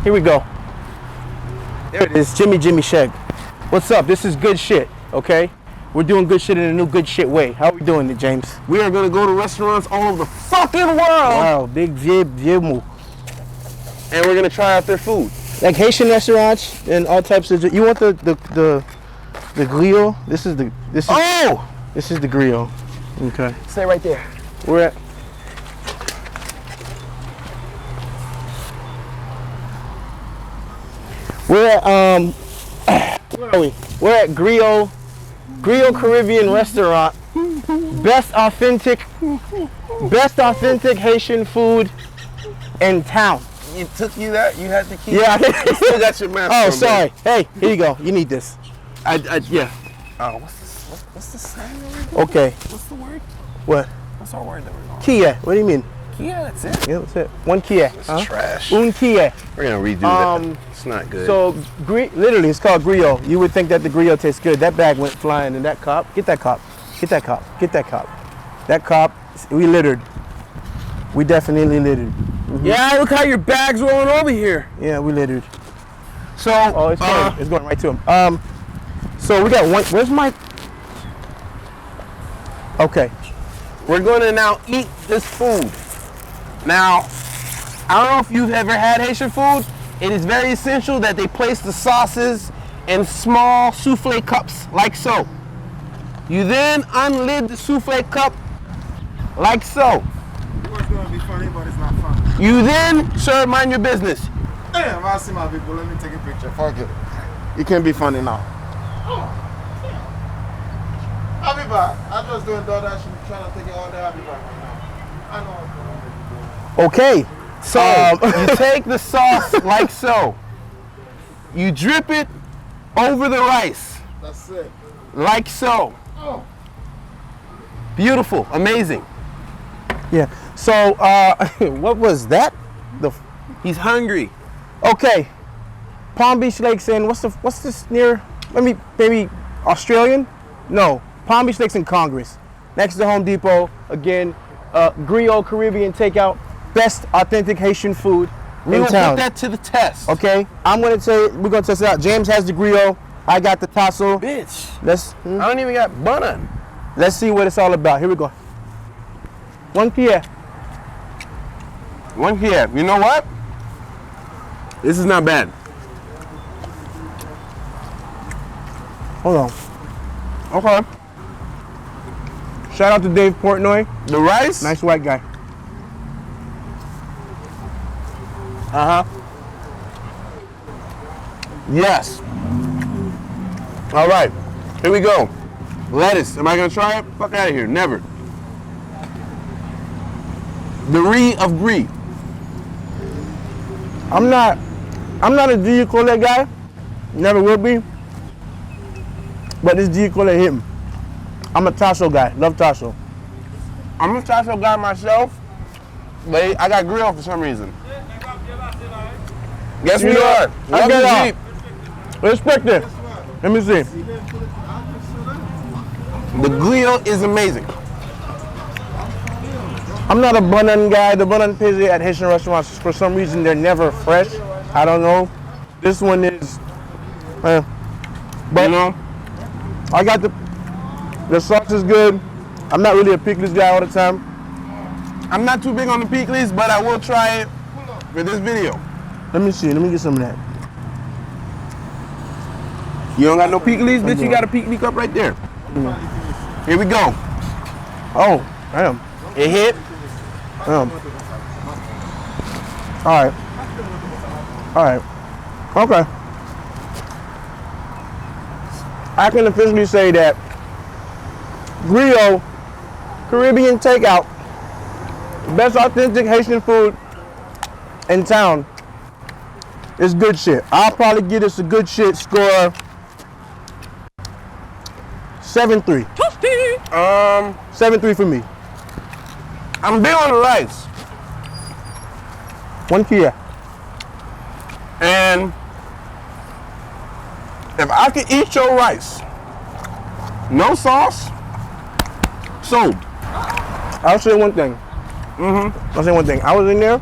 Here we go. There it is, Jimmy Sheg. What's up? This is good shit, okay? We're doing good shit in a new good shit way. How are we doing it, James? We are gonna go to restaurants all over the fucking world. Wow, big viemu. And we're gonna try out their food. Like Haitian restaurants and all types of. You want the griot? This is the griot. Okay. Stay right there. We're at. Where are we? We're at Griot Caribbean restaurant. Best authentic Haitian food in town. It took you that? You had to keep. Yeah. You still got your mask. Oh, on, sorry. Bro. Hey, here you go. You need this. Yeah. Oh, what's the saying? Okay. What's the word? What? What's our word that we're going? Kia. What do you mean? Kia, that's it. Yeah, that's it. One Kia. It's trash. Un Kia. We're gonna redo that. It's not good. So, literally, it's called Griot. You would think that the Griot tastes good. That bag went flying, and that cop, get that cop. Get that cop. Get that cop. That cop, we littered. We definitely littered. Mm-hmm. Yeah, look how your bag's rolling over here. Yeah, we littered. So, oh, it's going right to him. So we got one. Where's my? Okay. We're going to now eat this food. Now, I don't know if you've ever had Haitian food. It is very essential that they place the sauces in small souffle cups, like so. You then unlid the souffle cup, like so. It was going to be funny, but it's not funny. You then, sir, mind your business. Damn, I see my people. Let me take a picture. Fuck it. It can't be funny now. Oh, I'll be back. I'm just doing DoorDash and trying to take it all day. I'll be back right now. I know what's going on. Okay. So, you take the sauce like so. You drip it over the rice. That's it. Like so. Oh. Beautiful. Amazing. Yeah. So, what was that? He's hungry. Okay. Palm Beach Lakes in, what's this near, maybe Australian? No. Palm Beach Lakes in Congress. Next to Home Depot. Again, Griot Caribbean Takeout. Best authentic Haitian food We in will town. put that to the test. Okay, we're gonna test it out. James has the griot. I got the tassel. Bitch. I don't even got bun on. Let's see what it's all about. Here we go. One Kia. One here. You know what? This is not bad. Hold on. Okay. Shout out to Dave Portnoy. The rice? Nice white guy. Yes. All right. Here we go. Lettuce. Am I gonna try it? Fuck out of here. Never. The riz of brie. I'm not a G. Cole guy. Never will be. But this G. Cole hit me. I'm a tassel guy. Love tassel. I'm a taco guy myself, but I got grilled for some reason. Yes, we are. I get it. Respect it. Let me see. The griot is amazing. I'm not a bun guy. The bun pizza at Haitian restaurants, for some reason, they're never fresh. I don't know. This one is, but You know, I got the sauce is good. I'm not really a pickles guy all the time. I'm not too big on the pickles, but I will try it for this video. Let me see. Let me get some of that. You don't got no pickles, bitch? You got a pickle cup right there. Here we go. Oh, damn. It hit. All right. All right. Okay. I can officially say that Griot Caribbean Takeout, best authentic Haitian food in town, is good shit. I'll probably give this a good shit score 7-3. 7-3 for me. I'm big on the rice. One Kia. And if I could eat your rice, no sauce, sold. I'll say one thing. I'll say one thing. I was in there.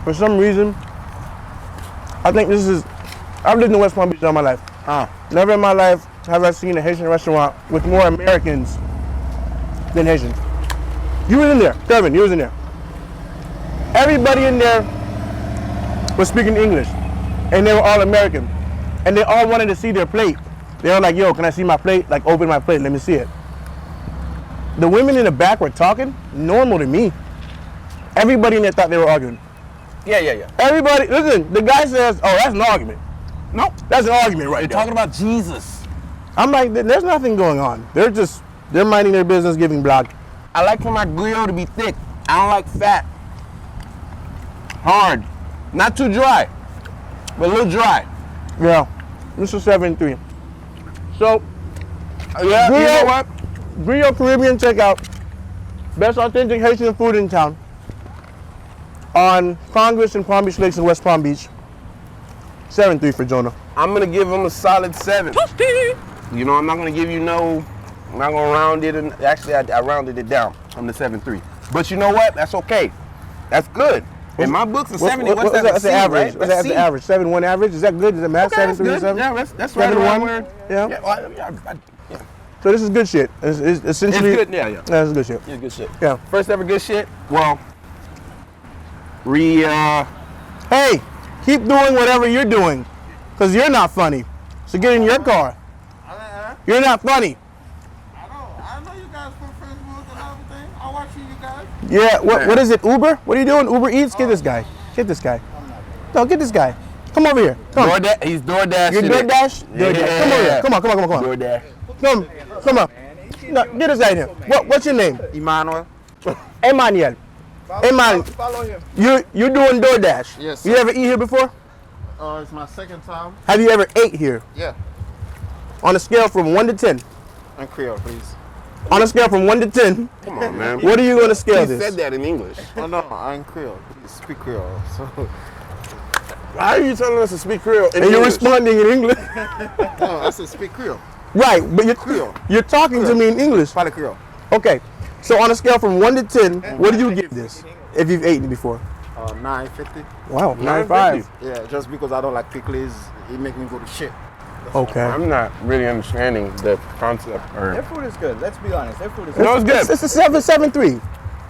For some reason, I think this is, I've lived in West Palm Beach all my life. Never in my life have I seen a Haitian restaurant with more Americans than Haitians. You was in there, Kevin, you was in there. Everybody in there was speaking English, and they were all American. And they all wanted to see their plate. They were like, yo, can I see my plate? Like, open my plate, let me see it. The women in the back were talking, normal to me. Everybody in there thought they were arguing. Yeah. Everybody, listen, the guy says, oh, that's an argument. No, that's an argument right They're there. talking about Jesus. I'm like, there's nothing going on. They're minding their business, giving block. I like for my griot to be thick. I don't like fat. Hard. Not too dry, but a little dry. Yeah, this is 7-3. So, Yeah, you know what? Griot Caribbean Takeout, best authentic Haitian food in town. On Congress and Palm Beach Lakes in West Palm Beach. 7-3 for Jonah. I'm gonna give him a solid 7. You know, I'm not gonna give you no, I'm not gonna round it, and actually I rounded it down from the 7-3. But you know what? That's okay. That's good. In my books, a 70, what's that? That's the average. Right? That's the average. 7-1 average. Is that good? Is that math? Okay, 7-3 that's 7? good. Yeah, that's right around 7-1? where. Yeah. Yeah. So this is good shit. It's essentially. It's good. Yeah. That's good shit. It's good shit. Yeah. First ever good shit. Well, Hey, keep doing whatever you're doing, cause you're not funny. So get in your car. You're not funny. I know you guys from Facebook and everything. I watch you guys. Yeah. What is it? Uber? What are you doing? Uber Eats? Get this guy. Get this guy. No, get this guy. Come over here. Come. He's DoorDash. You're DoorDash? Yeah. DoorDash. Come over here. Come on. DoorDash. Come on. No, get this guy in here. What's your name? Emmanuel. Emmanuel. Follow him. You're doing DoorDash. Yes, You sir. ever eat here before? It's my second time. Have you ever ate here? Yeah. On a scale from 1 to 10. And Creole, please. On a scale from 1 to 10. Come on, man. What are you going to scale He this? said that in English. Oh no, I'm Creole. Please speak Creole. So Why are you telling us to speak Creole in And you're English? responding in English. no, I said speak Creole. Right, but Creole. you're talking to me in English. Parle Creole. Okay, so on a scale from 1 to 10, what do you give this? If you've eaten it before. 950. Wow, 9.5. 9.5. Yeah, just because I don't like pickles, it make me go to shit. Okay. I'm not really understanding the concept. Their food is good. Let's be honest. Their food is No, it's good. It's a 7-3.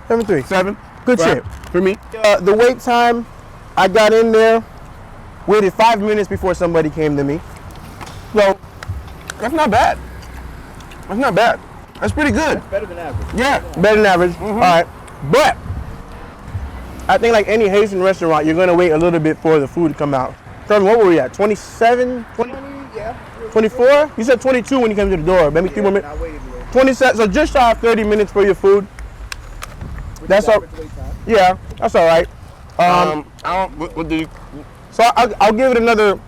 7-3. 7. Good Right. shit. For me. The wait time, I got in there, waited 5 minutes before somebody came to me. So, That's not bad. That's not bad. That's pretty good. better than average. Yeah. better than average. All right. But, I think like any Haitian restaurant, you're going to wait a little bit for the food to come out. Trevor, what were we at? 27? 20? Yeah. 24? You said 22 when you came to the door. Maybe 3 more minutes. I waited anyway. 27, so just shy of 30 minutes for your food. That's all. Average wait time. Yeah, that's all right. I don't. What do you? So I'll give it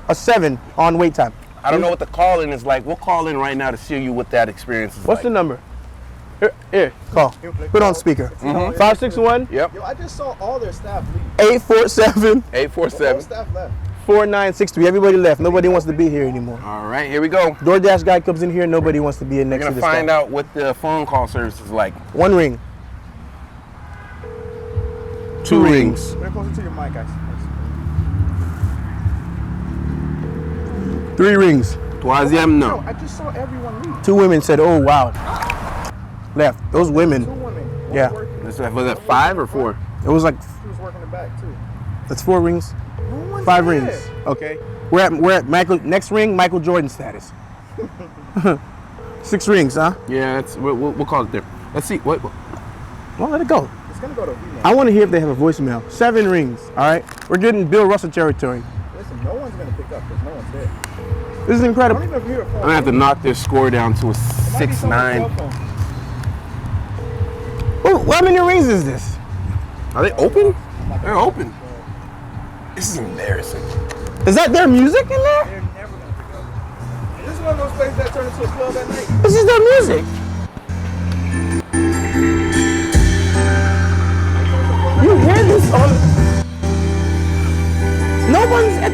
a 7 on wait time. I don't know what the call-in is like. We'll call in right now to see you what that experience is What's like. the number? Here, call. Put on speaker. 561 Yep. Yo, I just saw all their staff leave. 847 All 847. staff left. 4963. Everybody left. Nobody wants to be here anymore. All right, here we go. DoorDash guy comes in here. Nobody wants to be in We're next gonna to this find guy. out what the phone call service is like. 1 ring. 2 rings. Put it closer to your mic, guys. 3 rings. Troisième No, no. I just saw everyone leave. 2 women said, "Oh wow." Left. Those 2 women. women. One Yeah. working. Was that 5 or 4? It was like She was working the back too. that's 4 rings. No one's 5 there. rings. Okay. We're at Michael. Next ring, Michael Jordan status. 6 rings, huh? Yeah, we'll call it there. Let's see. What? Well, let it go. It's gonna go to female. I want to hear if they have a voicemail. 7 rings. All right. We're getting Bill Russell territory. Listen, no one's gonna pick up because no one's there. This is I don't incredible. even hear a phone. I'm gonna have to knock this score down to a It might be someone's 6-9. cell phone. Oh, how many rings is this? Are they open? They're open. This is embarrassing. Is that their music in there? They're never gonna pick up. This is one of those places that turn into a club at night. This is their music. You hear this on? No one's at.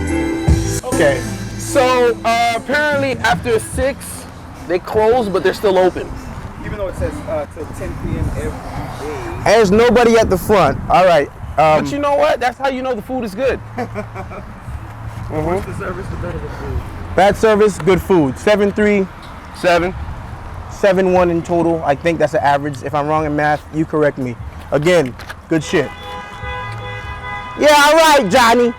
Okay. So apparently after 6, they close, but they're still open. Even though it says till 10 p.m. every day. There's nobody at the front. All right. But you know what? That's how you know the food is good. What's the service, the better the food? Bad service, good food. 7.3, 7. 7.1 in total. I think that's an average. If I'm wrong in math, you correct me. Again, good shit. Yeah, all right, Johnny.